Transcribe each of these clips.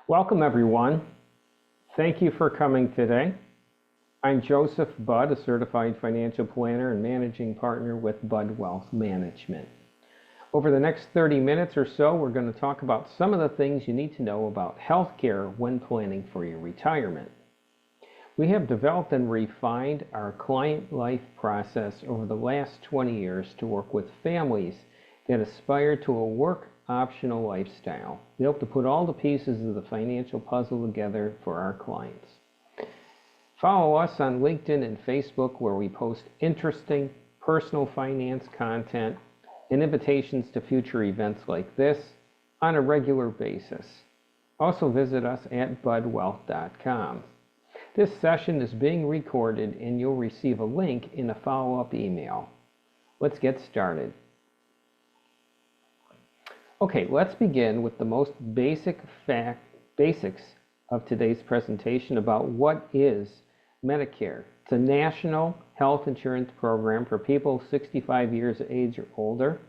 Welcome everyone. Thank you for coming today. I'm Joseph Budd, a certified financial planner and managing partner with Budd Wealth Management. Over the next 30 minutes or so, we're going to talk about some of the things you need to know about healthcare when planning for your retirement. We have developed and refined our client life process over the last 20 years to work with families that aspire to a work optional lifestyle. We hope to put all the pieces of the financial puzzle together for our clients. Follow us on LinkedIn and Facebook, where we post interesting personal finance content and invitations to future events like this on a regular basis. Also visit us at budwealth.com. This session is being recorded and you'll receive a link in a follow-up email. Let's get started. Okay, let's begin with the most basics of today's presentation about what is Medicare. It's a national health insurance program for people 65 years of age or older.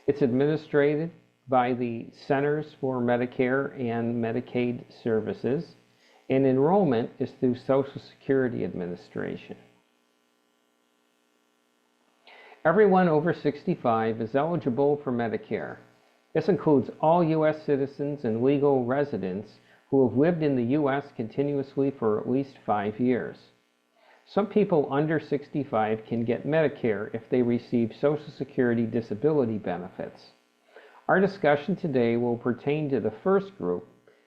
It's administered by the Centers for Medicare and Medicaid Services, and enrollment is through Social Security Administration. Everyone over 65 is eligible for Medicare. This includes all U.S. citizens and legal residents who have lived in the U.S. continuously for at least 5 years. Some people under 65 can get Medicare if they receive Social Security disability benefits. Our discussion today will pertain to the first group,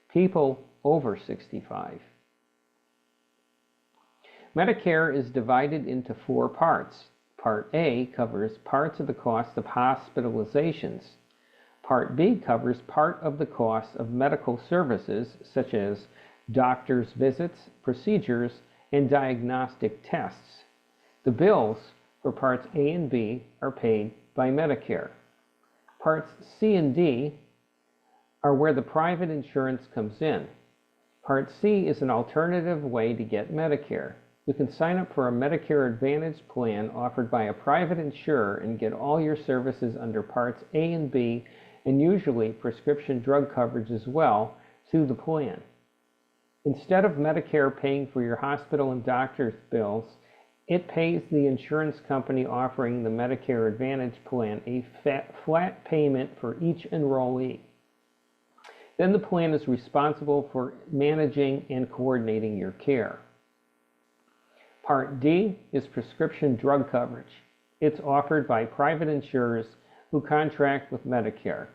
people over 65. Medicare is divided into 4 parts. Part A covers parts of the cost of hospitalizations. Part B covers part of the cost of medical services such as doctor's visits, procedures, and diagnostic tests. The bills for Parts A and B are paid by Medicare. Parts C and D are where the private insurance comes in. Part C is an alternative way to get Medicare. You can sign up for a Medicare Advantage plan offered by a private insurer and get all your services under Parts A and B, and usually prescription drug coverage as well, through the plan. Instead of Medicare paying for your hospital and doctor's bills, it pays the insurance company offering the Medicare Advantage plan a flat payment for each enrollee. Then the plan is responsible for managing and coordinating your care. Part D is prescription drug coverage. It's offered by private insurers who contract with Medicare.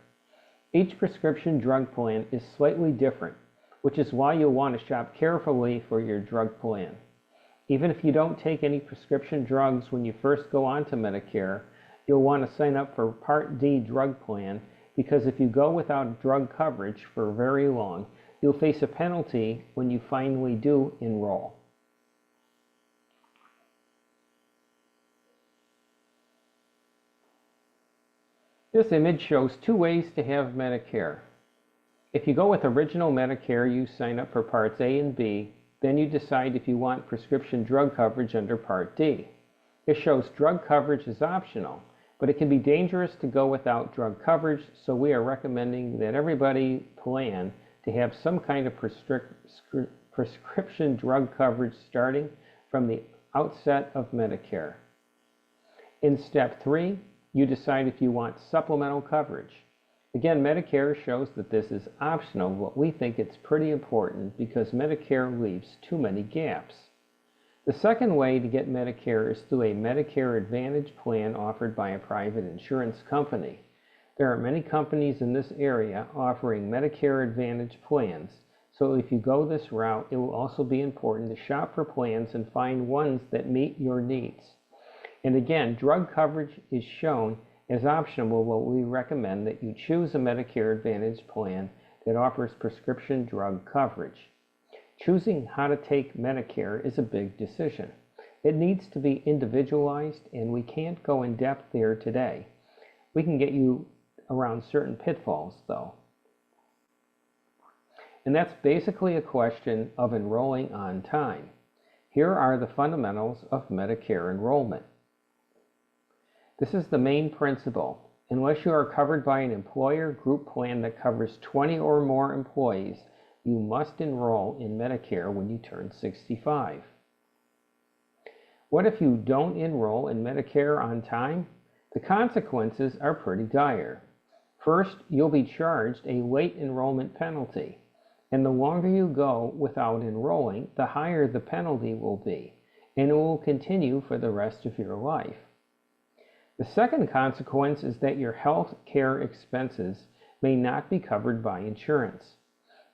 Each prescription drug plan is slightly different, which is why you'll want to shop carefully for your drug plan. Even if you don't take any prescription drugs when you first go onto Medicare, you'll want to sign up for Part D drug plan, because if you go without drug coverage for very long, you'll face a penalty when you finally do enroll. This image shows 2 ways to have Medicare. If you go with original Medicare, you sign up for Parts A and B, then you decide if you want prescription drug coverage under Part D. It shows drug coverage is optional, but it can be dangerous to go without drug coverage, so we are recommending that everybody plan to have some kind of prescription drug coverage starting from the outset of Medicare. In Step 3, you decide if you want supplemental coverage. Again, Medicare shows that this is optional, but we think it's pretty important because Medicare leaves too many gaps. The second way to get Medicare is through a Medicare Advantage plan offered by a private insurance company. There are many companies in this area offering Medicare Advantage plans, so if you go this route, it will also be important to shop for plans and find ones that meet your needs. And again, drug coverage is shown as optional, but we recommend that you choose a Medicare Advantage plan that offers prescription drug coverage. Choosing how to take Medicare is a big decision. It needs to be individualized, and we can't go in depth there today. We can get you around certain pitfalls, though. And that's basically a question of enrolling on time. Here are the fundamentals of Medicare enrollment. This is the main principle. Unless you are covered by an employer group plan that covers 20 or more employees, you must enroll in Medicare when you turn 65. What if you don't enroll in Medicare on time? The consequences are pretty dire. First, you'll be charged a late enrollment penalty, and the longer you go without enrolling, the higher the penalty will be, and it will continue for the rest of your life. The second consequence is that your health care expenses may not be covered by insurance.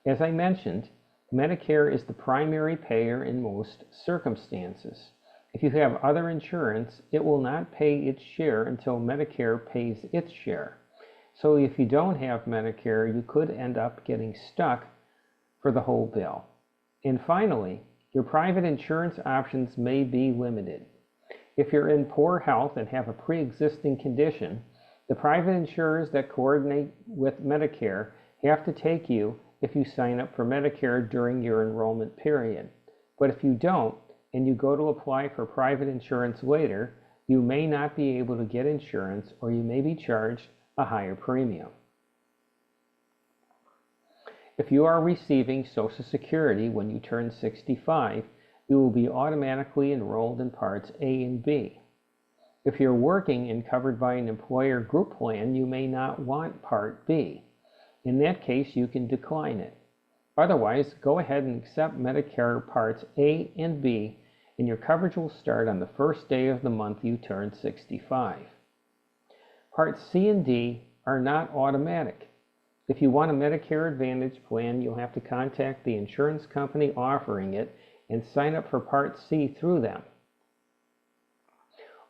As I mentioned, Medicare is the primary payer in most circumstances. If you have other insurance, it will not pay its share until Medicare pays its share. So if you don't have Medicare, you could end up getting stuck for the whole bill. And finally, your private insurance options may be limited. If you're in poor health and have a pre-existing condition, the private insurers that coordinate with Medicare have to take you if you sign up for Medicare during your enrollment period. But if you don't, and you go to apply for private insurance later, you may not be able to get insurance, or you may be charged a higher premium. If you are receiving Social Security when you turn 65, you will be automatically enrolled in Parts A and B. If you're working and covered by an employer group plan, you may not want Part B. In that case, you can decline it. Otherwise, go ahead and accept Medicare Parts A and B, and your coverage will start on the first day of the month you turn 65. Parts C and D are not automatic. If you want a Medicare Advantage plan, you'll have to contact the insurance company offering it and sign up for Part C through them.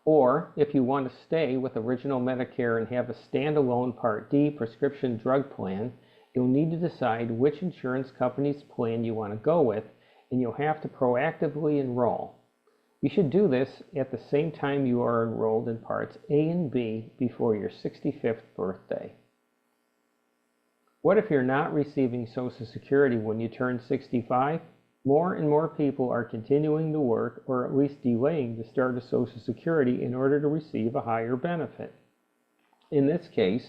Or, if you want to stay with original Medicare and have a standalone Part D prescription drug plan, you'll need to decide which insurance company's plan you want to go with, and you'll have to proactively enroll. You should do this at the same time you are enrolled in Parts A and B before your 65th birthday. What if you're not receiving Social Security when you turn 65? More and more people are continuing to work, or at least delaying the start of Social Security in order to receive a higher benefit. In this case,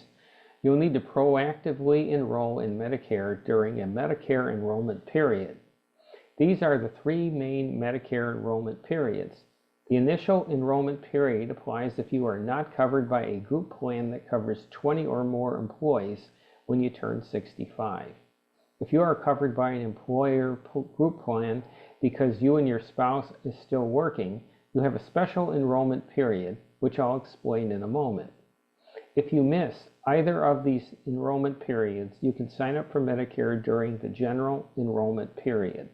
you'll need to proactively enroll in Medicare during a Medicare enrollment period. These are the three main Medicare enrollment periods. The initial enrollment period applies if you are not covered by a group plan that covers 20 or more employees when you turn 65. If you are covered by an employer group plan because you and your spouse is still working, you have a special enrollment period, which I'll explain in a moment. If you miss either of these enrollment periods, you can sign up for Medicare during the general enrollment period.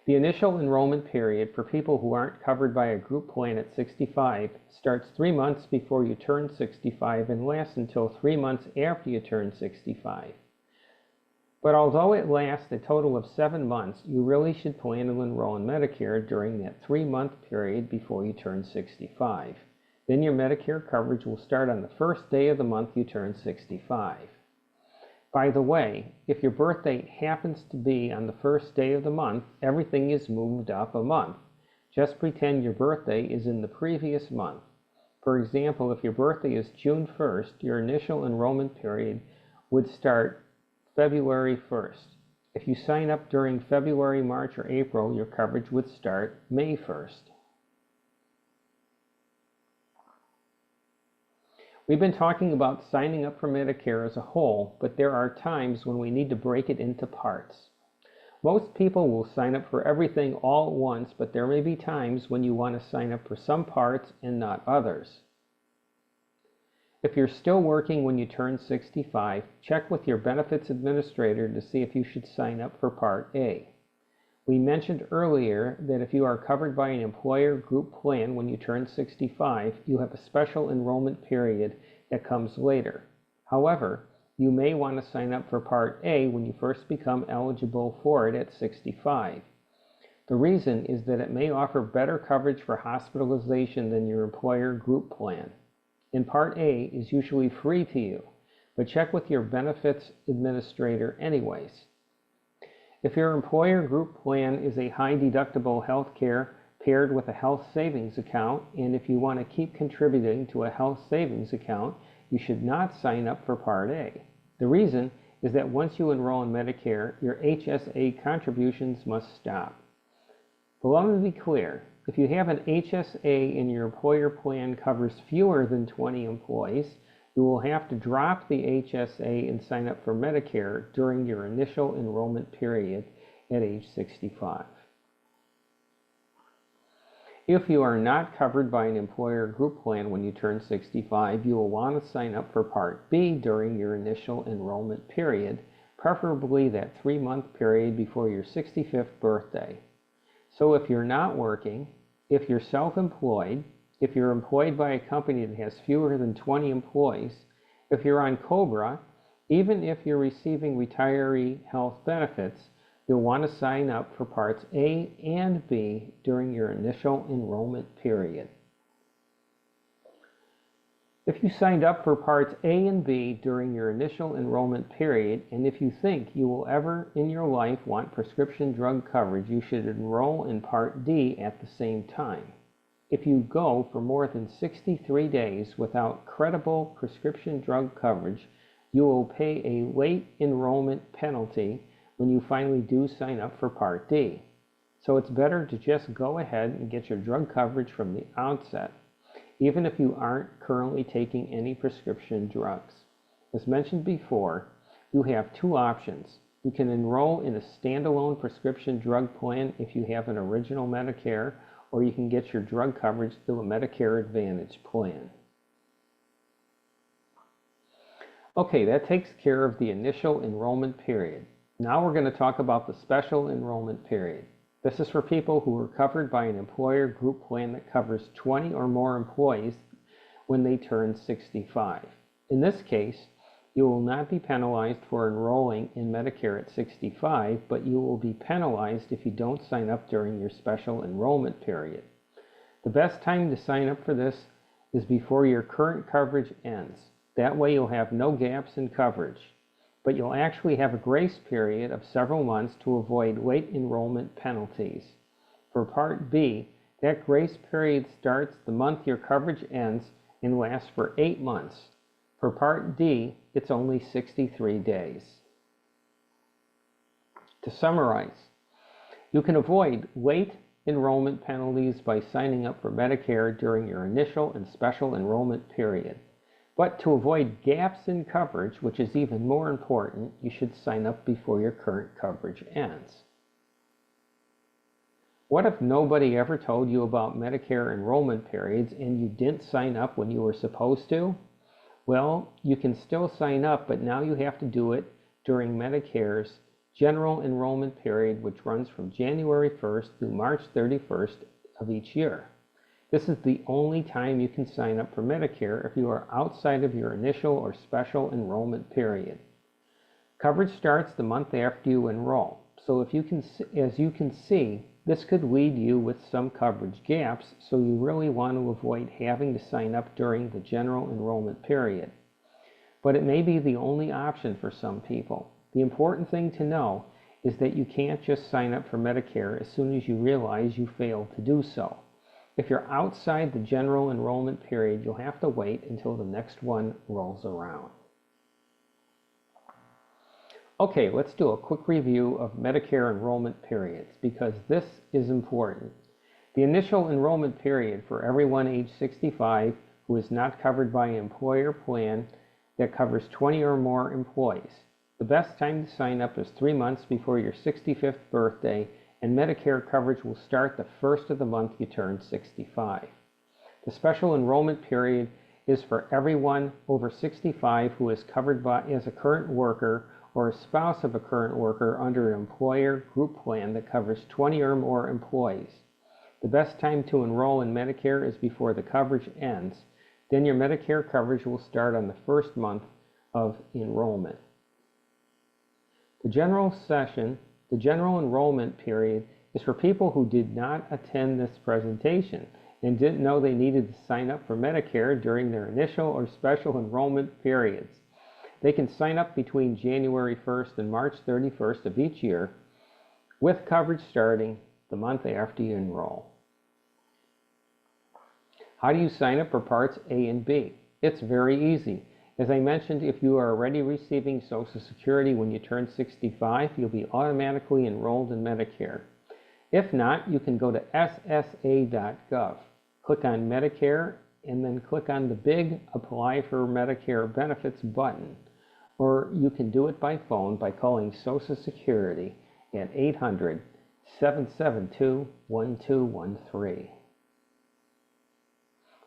The initial enrollment period for people who aren't covered by a group plan at 65 starts 3 months before you turn 65 and lasts until 3 months after you turn 65. But although it lasts a total of 7 months, you really should plan to enroll in Medicare during that 3-month period before you turn 65. Then your Medicare coverage will start on the first day of the month you turn 65. By the way, if your birthday happens to be on the first day of the month, everything is moved up a month. Just pretend your birthday is in the previous month. For example, if your birthday is June 1st, your initial enrollment period would start February 1st. If you sign up during February, March, or April, your coverage would start May 1st. We've been talking about signing up for Medicare as a whole, but there are times when we need to break it into parts. Most people will sign up for everything all at once, but there may be times when you want to sign up for some parts and not others. If you're still working when you turn 65, check with your benefits administrator to see if you should sign up for Part A. We mentioned earlier that if you are covered by an employer group plan when you turn 65, you have a special enrollment period that comes later. However, you may want to sign up for Part A when you first become eligible for it at 65. The reason is that it may offer better coverage for hospitalization than your employer group plan. And Part A is usually free to you, but check with your benefits administrator anyways. If your employer group plan is a high deductible health care paired with a health savings account, and if you want to keep contributing to a health savings account, you should not sign up for Part A. The reason is that once you enroll in Medicare, your HSA contributions must stop. But let me be clear, if you have an HSA and your employer plan covers fewer than 20 employees, you will have to drop the HSA and sign up for Medicare during your initial enrollment period at age 65. If you are not covered by an employer group plan when you turn 65, you will want to sign up for Part B during your initial enrollment period, preferably that 3-month period before your 65th birthday. So if you're not working, if you're self-employed, if you're employed by a company that has fewer than 20 employees, if you're on COBRA, even if you're receiving retiree health benefits, you'll want to sign up for Parts A and B during your initial enrollment period. If you signed up for Parts A and B during your initial enrollment period, and if you think you will ever in your life want prescription drug coverage, you should enroll in Part D at the same time. If you go for more than 63 days without credible prescription drug coverage, you will pay a late enrollment penalty when you finally do sign up for Part D. So it's better to just go ahead and get your drug coverage from the outset, even if you aren't currently taking any prescription drugs. As mentioned before, you have two options. You can enroll in a standalone prescription drug plan if you have an original Medicare, or you can get your drug coverage through a Medicare Advantage plan. Okay, that takes care of the initial enrollment period. Now we're going to talk about the special enrollment period. This is for people who are covered by an employer group plan that covers 20 or more employees when they turn 65. In this case, you will not be penalized for enrolling in Medicare at 65, but you will be penalized if you don't sign up during your special enrollment period. The best time to sign up for this is before your current coverage ends. That way you'll have no gaps in coverage, but you'll actually have a grace period of several months to avoid late enrollment penalties. For Part B, that grace period starts the month your coverage ends and lasts for 8 months. For Part D, it's only 63 days. To summarize, you can avoid late enrollment penalties by signing up for Medicare during your initial and special enrollment period. But to avoid gaps in coverage, which is even more important, you should sign up before your current coverage ends. What if nobody ever told you about Medicare enrollment periods and you didn't sign up when you were supposed to? Well, you can still sign up, but now you have to do it during Medicare's general enrollment period, which runs from January 1st through March 31st of each year. This is the only time you can sign up for Medicare if you are outside of your initial or special enrollment period. Coverage starts the month after you enroll. So as you can see, this could lead you with some coverage gaps, so you really want to avoid having to sign up during the general enrollment period. But it may be the only option for some people. The important thing to know is that you can't just sign up for Medicare as soon as you realize you failed to do so. If you're outside the general enrollment period, you'll have to wait until the next one rolls around. Okay, let's do a quick review of Medicare enrollment periods because this is important. The initial enrollment period for everyone age 65 who is not covered by an employer plan that covers 20 or more employees. The best time to sign up is 3 months before your 65th birthday, and Medicare coverage will start the first of the month you turn 65. The special enrollment period is for everyone over 65 who is covered as a current worker or a spouse of a current worker under an employer group plan that covers 20 or more employees. The best time to enroll in Medicare is before the coverage ends. Then your Medicare coverage will start on the first month of enrollment. The general enrollment period is for people who did not attend this presentation and didn't know they needed to sign up for Medicare during their initial or special enrollment periods. They can sign up between January 1st and March 31st of each year, with coverage starting the month after you enroll. How do you sign up for Parts A and B? It's very easy. As I mentioned, if you are already receiving Social Security when you turn 65, you'll be automatically enrolled in Medicare. If not, you can go to ssa.gov, click on Medicare, and then click on the big Apply for Medicare Benefits button. Or you can do it by phone by calling Social Security at 800-772-1213.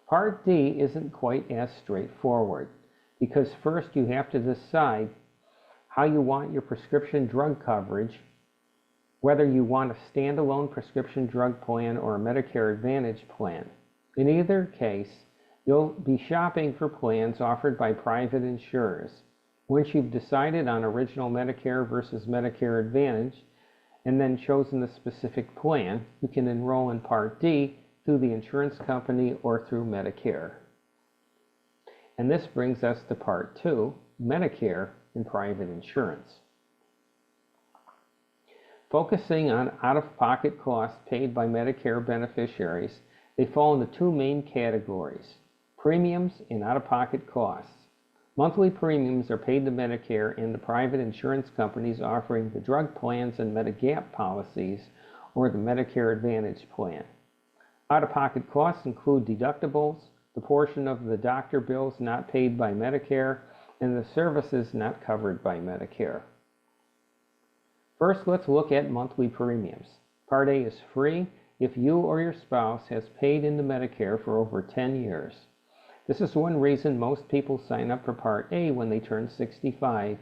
Part D isn't quite as straightforward, because first you have to decide how you want your prescription drug coverage, whether you want a standalone prescription drug plan or a Medicare Advantage plan. In either case, you'll be shopping for plans offered by private insurers. Once you've decided on original Medicare versus Medicare Advantage, and then chosen the specific plan, you can enroll in Part D through the insurance company or through Medicare. And this brings us to Part 2, Medicare and private insurance. Focusing on out-of-pocket costs paid by Medicare beneficiaries, they fall into two main categories: premiums and out-of-pocket costs. Monthly premiums are paid to Medicare and the private insurance companies offering the drug plans and Medigap policies or the Medicare Advantage plan. Out-of-pocket costs include deductibles, the portion of the doctor bills not paid by Medicare, and the services not covered by Medicare. First, let's look at monthly premiums. Part A is free if you or your spouse has paid into Medicare for over 10 years. This is one reason most people sign up for Part A when they turn 65,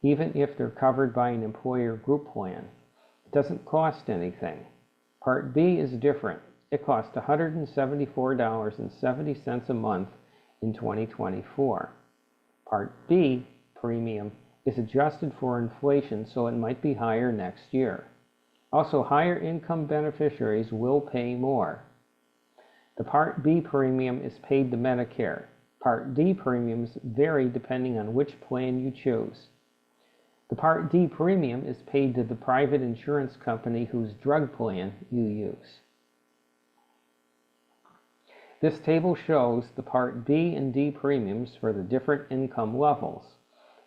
even if they're covered by an employer group plan. It doesn't cost anything. Part B is different. It costs $174.70 a month in 2024. Part B premium is adjusted for inflation, so it might be higher next year. Also, higher income beneficiaries will pay more. The Part B premium is paid to Medicare. Part D premiums vary depending on which plan you choose. The Part D premium is paid to the private insurance company whose drug plan you use. This table shows the Part B and D premiums for the different income levels.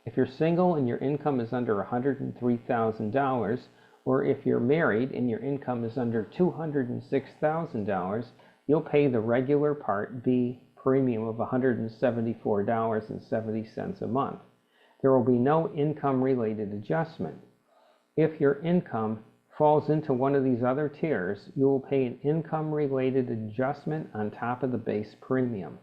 If you're single and your income is under $103,000, or if you're married and your income is under $206,000, you'll pay the regular Part B premium of $174.70 a month. There will be no income-related adjustment. If your income falls into one of these other tiers, you will pay an income-related adjustment on top of the base premium.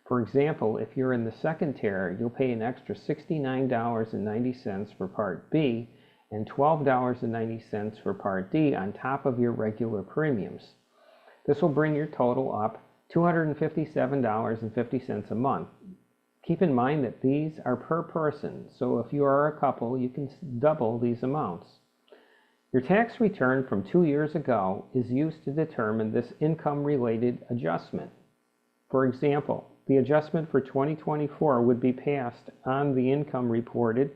For example, if you're in the second tier, you'll pay an extra $69.90 for Part B and $12.90 for Part D on top of your regular premiums. This will bring your total up $257.50 a month. Keep in mind that these are per person, so if you are a couple, you can double these amounts. Your tax return from 2 years ago is used to determine this income-related adjustment. For example, the adjustment for 2024 would be based on the income reported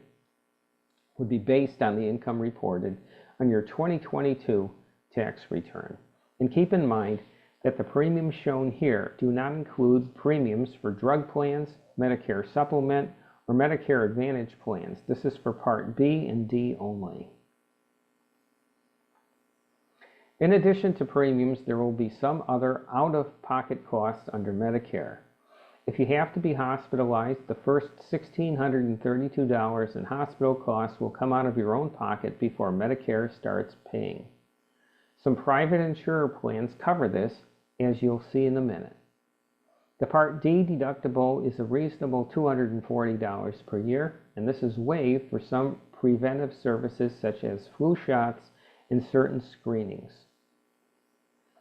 on your 2022 tax return. And keep in mind that the premiums shown here do not include premiums for drug plans, Medicare Supplement, or Medicare Advantage plans. This is for Part B and D only. In addition to premiums, there will be some other out-of-pocket costs under Medicare. If you have to be hospitalized, the first $1,632 in hospital costs will come out of your own pocket before Medicare starts paying. Some private insurer plans cover this, as you'll see in a minute. The Part D deductible is a reasonable $240 per year, and this is waived for some preventive services such as flu shots and certain screenings.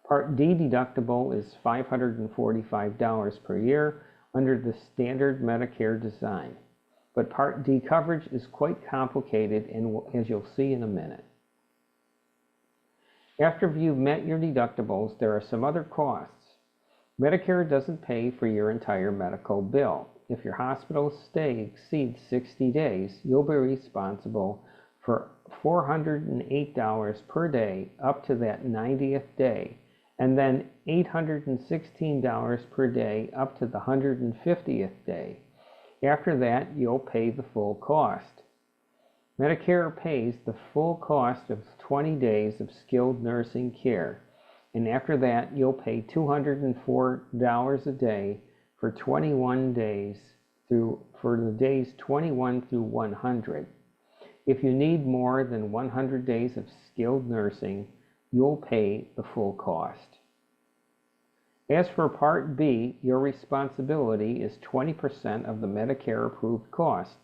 Part D deductible is $545 per year under the standard Medicare design, but Part D coverage is quite complicated, and as you'll see in a minute. After you've met your deductibles, there are some other costs. Medicare doesn't pay for your entire medical bill. If your hospital stay exceeds 60 days, you'll be responsible for $408 per day up to that 90th day, and then $816 per day up to the 150th day. After that, you'll pay the full cost. Medicare pays the full cost of 20 days of skilled nursing care, and after that, you'll pay $204 a day for 21 days for the days 21 through 100. If you need more than 100 days of skilled nursing, you'll pay the full cost. As for Part B, your responsibility is 20% of the Medicare-approved cost.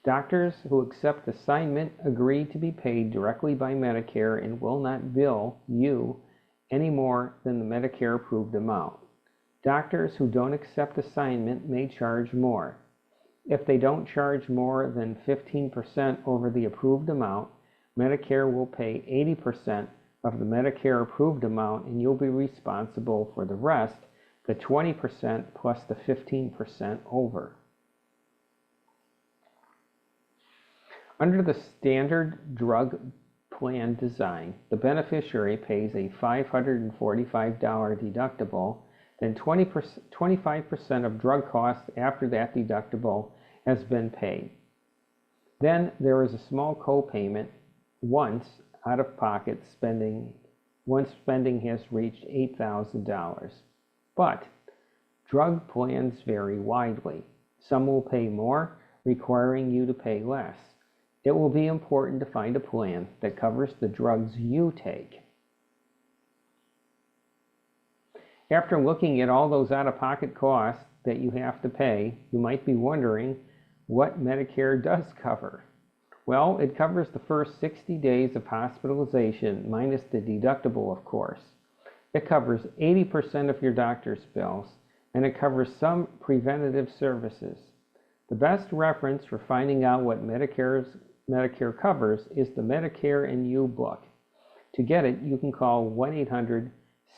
Doctors who accept assignment agree to be paid directly by Medicare and will not bill you any more than the Medicare-approved amount. Doctors who don't accept assignment may charge more. If they don't charge more than 15% over the approved amount, Medicare will pay 80% of the Medicare-approved amount, and you'll be responsible for the rest, the 20% plus the 15% over. Under the standard drug plan design, the beneficiary pays a $545 deductible, then 25% of drug costs after that deductible has been paid. Then there is a small copayment once spending has reached $8,000. But drug plans vary widely. Some will pay more, requiring you to pay less. It will be important to find a plan that covers the drugs you take. After looking at all those out-of-pocket costs that you have to pay, you might be wondering what Medicare does cover. Well, it covers the first 60 days of hospitalization, minus the deductible, of course. It covers 80% of your doctor's bills, and it covers some preventative services. The best reference for finding out what Medicare covers is the Medicare and You book. To get it, you can call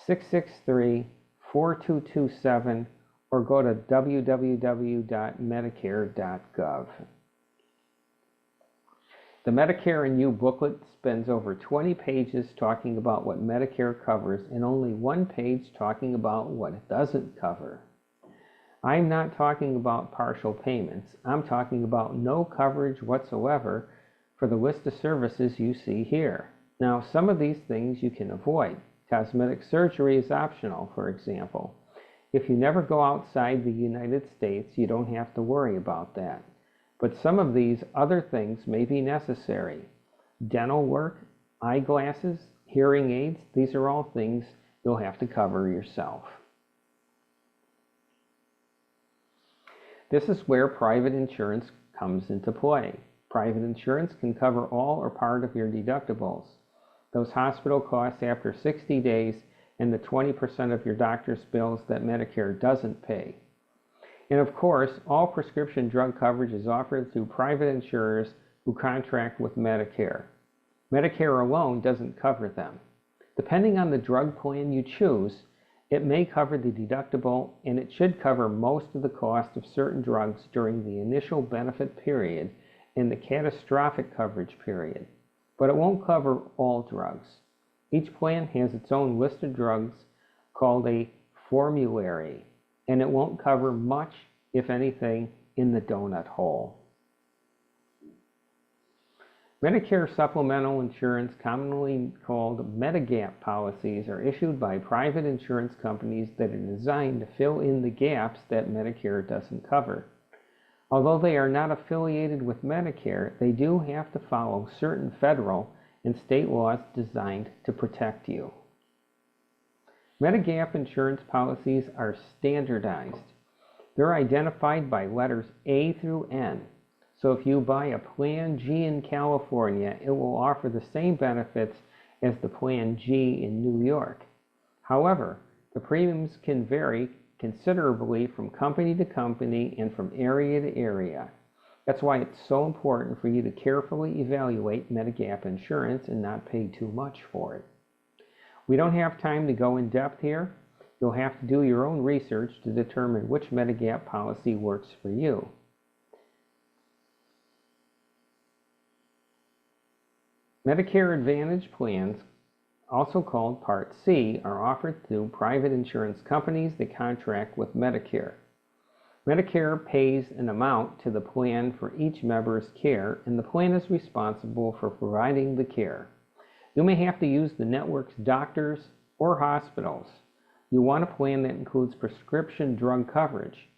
1-800-663-4227 or go to www.medicare.gov. The Medicare and You booklet spends over 20 pages talking about what Medicare covers and only one page talking about what it doesn't cover. I'm not talking about partial payments. I'm talking about no coverage whatsoever for the list of services you see here. Now, some of these things you can avoid. Cosmetic surgery is optional, for example. If you never go outside the United States, you don't have to worry about that. But some of these other things may be necessary. Dental work, eyeglasses, hearing aids, these are all things you'll have to cover yourself. This is where private insurance comes into play. Private insurance can cover all or part of your deductibles, those hospital costs after 60 days, and the 20% of your doctor's bills that Medicare doesn't pay. And of course, all prescription drug coverage is offered through private insurers who contract with Medicare. Medicare alone doesn't cover them. Depending on the drug plan you choose, it may cover the deductible, and it should cover most of the cost of certain drugs during the initial benefit period and the catastrophic coverage period. But it won't cover all drugs. Each plan has its own list of drugs called a formulary, and it won't cover much, if anything, in the donut hole. Medicare supplemental insurance, commonly called Medigap policies, are issued by private insurance companies that are designed to fill in the gaps that Medicare doesn't cover. Although they are not affiliated with Medicare, they do have to follow certain federal and state laws designed to protect you. Medigap insurance policies are standardized. They're identified by letters A through N. So if you buy a Plan G in California, it will offer the same benefits as the Plan G in New York. However, the premiums can vary considerably from company to company and from area to area. That's why it's so important for you to carefully evaluate Medigap insurance and not pay too much for it. We don't have time to go in depth here. You'll have to do your own research to determine which Medigap policy works for you. Medicare Advantage plans, also called Part C, are offered through private insurance companies that contract with Medicare. Medicare pays an amount to the plan for each member's care, and the plan is responsible for providing the care. You may have to use the network's doctors or hospitals. You want a plan that includes prescription drug coverage,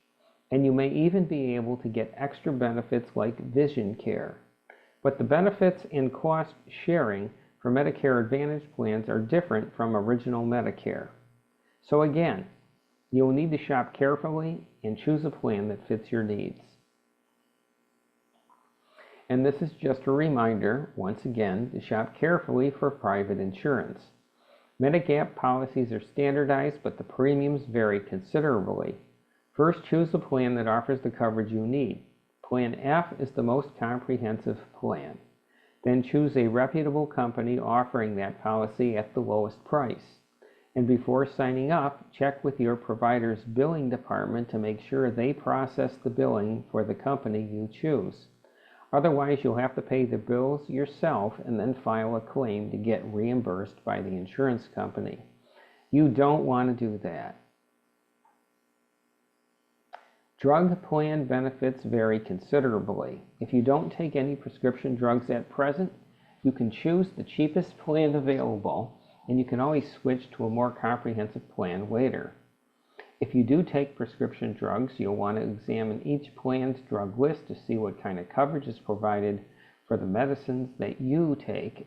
and you may even be able to get extra benefits like vision care. But the benefits and cost sharing for Medicare Advantage plans are different from original Medicare. So again, you will need to shop carefully and choose a plan that fits your needs. And this is just a reminder, once again, to shop carefully for private insurance. Medigap policies are standardized, but the premiums vary considerably. First, choose a plan that offers the coverage you need. Plan F is the most comprehensive plan. Then choose a reputable company offering that policy at the lowest price. And before signing up, check with your provider's billing department to make sure they process the billing for the company you choose. Otherwise, you'll have to pay the bills yourself and then file a claim to get reimbursed by the insurance company. You don't want to do that. Drug plan benefits vary considerably. If you don't take any prescription drugs at present, you can choose the cheapest plan available, and you can always switch to a more comprehensive plan later. If you do take prescription drugs, you'll want to examine each plan's drug list to see what kind of coverage is provided for the medicines that you take.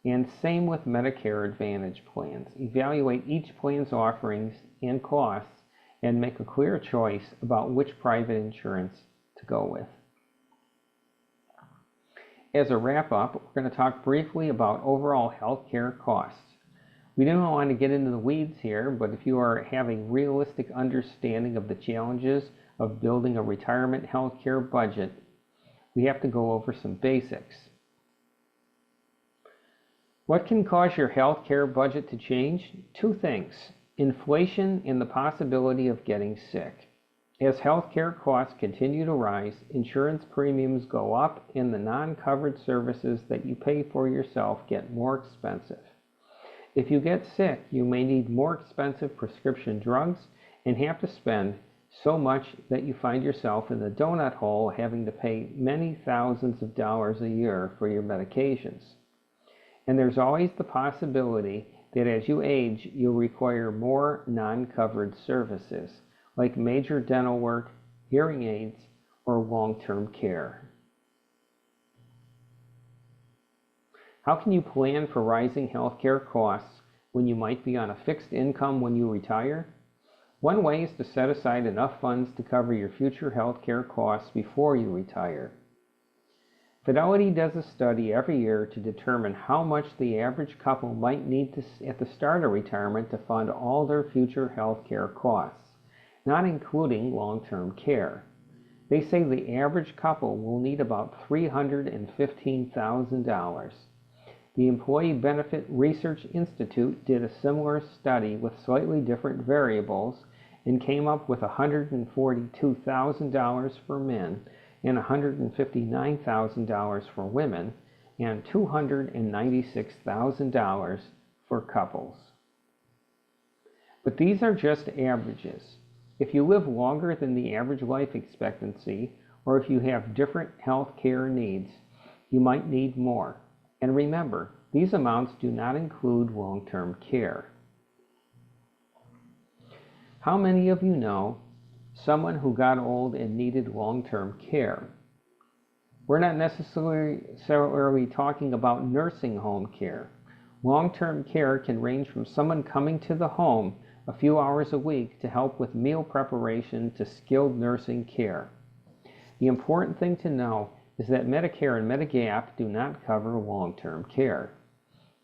And same with Medicare Advantage plans. Evaluate each plan's offerings and costs and make a clear choice about which private insurance to go with. As a wrap-up, we're going to talk briefly about overall health care costs. We don't want to get into the weeds here, but if you are having realistic understanding of the challenges of building a retirement health care budget, we have to go over some basics. What can cause your health care budget to change? Two things: inflation and the possibility of getting sick. As healthcare costs continue to rise, insurance premiums go up and the non-covered services that you pay for yourself get more expensive. If you get sick, you may need more expensive prescription drugs and have to spend so much that you find yourself in the donut hole having to pay many thousands of dollars a year for your medications. And there's always the possibility that as you age, you'll require more non-covered services, like major dental work, hearing aids, or long-term care. How can you plan for rising healthcare costs when you might be on a fixed income when you retire? One way is to set aside enough funds to cover your future healthcare costs before you retire. Fidelity does a study every year to determine how much the average couple might need at the start of retirement to fund all their future healthcare costs, not including long-term care. They say the average couple will need about $315,000. The Employee Benefit Research Institute did a similar study with slightly different variables and came up with $142,000 for men and $159,000 for women and $296,000 for couples. But these are just averages. If you live longer than the average life expectancy, or if you have different health care needs, you might need more. And remember, these amounts do not include long-term care. How many of you know someone who got old and needed long-term care? We're not necessarily talking about nursing home care. Long-term care can range from someone coming to the home a few hours a week to help with meal preparation to skilled nursing care. The important thing to know is that Medicare and Medigap do not cover long-term care.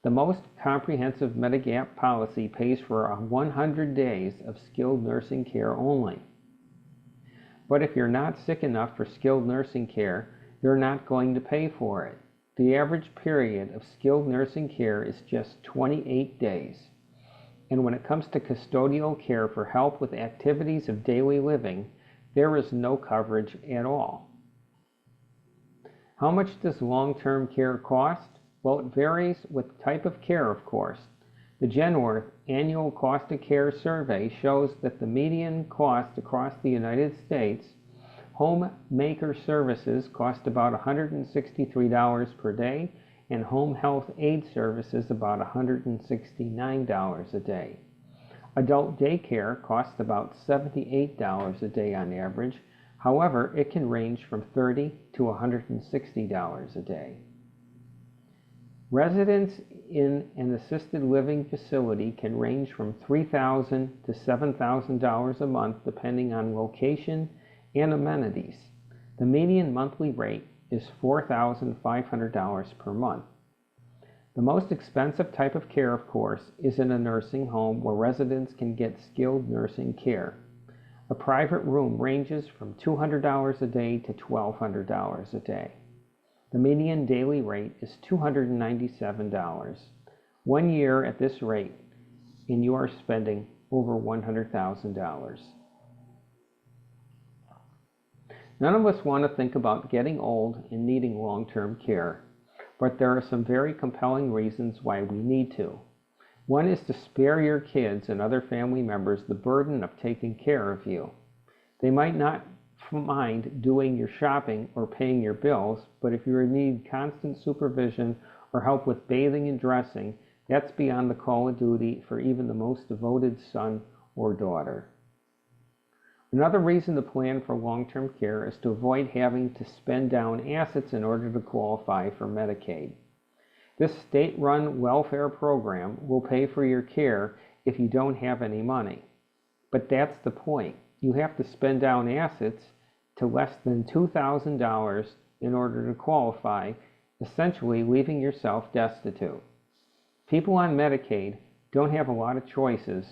The most comprehensive Medigap policy pays for 100 days of skilled nursing care only. But if you're not sick enough for skilled nursing care, you're not going to pay for it. The average period of skilled nursing care is just 28 days. And when it comes to custodial care for help with activities of daily living, there is no coverage at all. How much does long-term care cost? Well, it varies with type of care, of course. The Genworth Annual Cost of Care Survey shows that the median cost across the United States, homemaker services cost about $163 per day, and home health aid services about $169 a day. Adult daycare costs about $78 a day on average. However, it can range from $30 to $160 a day. Residents in an assisted living facility can range from $3,000 to $7,000 a month depending on location and amenities. The median monthly rate is $4,500 per month. The most expensive type of care, of course, is in a nursing home where residents can get skilled nursing care. A private room ranges from $200 a day to $1,200 a day. The median daily rate is $297. 1 year at this rate, and you are spending over $100,000. None of us want to think about getting old and needing long-term care, but there are some very compelling reasons why we need to. One is to spare your kids and other family members the burden of taking care of you. They might not mind doing your shopping or paying your bills, but if you need constant supervision or help with bathing and dressing, that's beyond the call of duty for even the most devoted son or daughter. Another reason to plan for long-term care is to avoid having to spend down assets in order to qualify for Medicaid. This state-run welfare program will pay for your care if you don't have any money. But that's the point. You have to spend down assets to less than $2,000 in order to qualify, essentially leaving yourself destitute. People on Medicaid don't have a lot of choices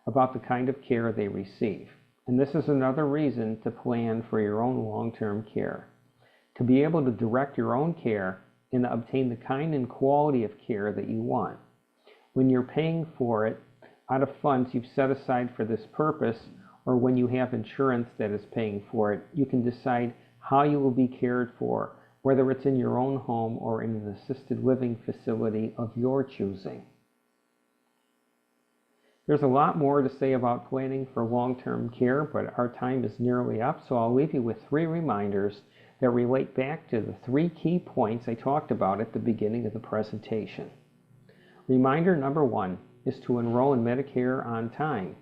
about the kind of care they receive. And this is another reason to plan for your own long-term care. To be able to direct your own care and obtain the kind and quality of care that you want. When you're paying for it out of funds you've set aside for this purpose, or when you have insurance that is paying for it, you can decide how you will be cared for, whether it's in your own home or in an assisted living facility of your choosing. There's a lot more to say about planning for long-term care, but our time is nearly up, so I'll leave you with 3 reminders that relate back to the 3 key points I talked about at the beginning of the presentation. Reminder number 1 is to enroll in Medicare on time.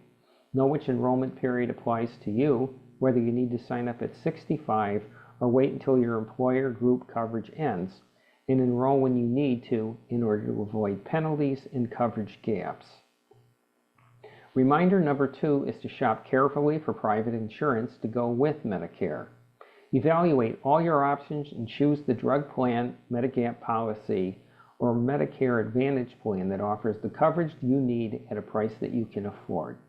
Know which enrollment period applies to you, whether you need to sign up at 65 or wait until your employer group coverage ends, and enroll when you need to in order to avoid penalties and coverage gaps. Reminder number 2 is to shop carefully for private insurance to go with Medicare. Evaluate all your options and choose the drug plan, Medigap policy, or Medicare Advantage plan that offers the coverage you need at a price that you can afford.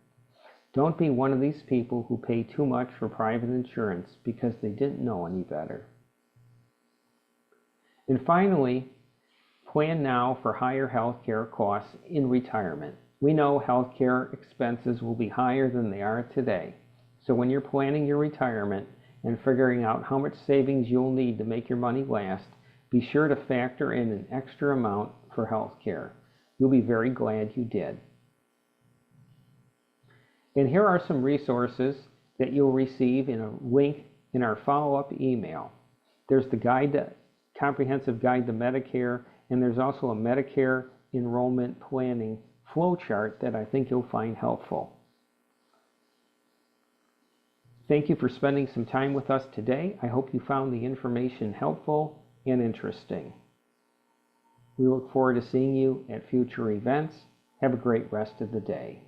Don't be one of these people who pay too much for private insurance because they didn't know any better. And finally, plan now for higher health care costs in retirement. We know health care expenses will be higher than they are today. So when you're planning your retirement and figuring out how much savings you'll need to make your money last, be sure to factor in an extra amount for health care. You'll be very glad you did. And here are some resources that you'll receive in a link in our follow-up email. There's the comprehensive guide to Medicare, and there's also a Medicare enrollment planning flowchart that I think you'll find helpful. Thank you for spending some time with us today. I hope you found the information helpful and interesting. We look forward to seeing you at future events. Have a great rest of the day.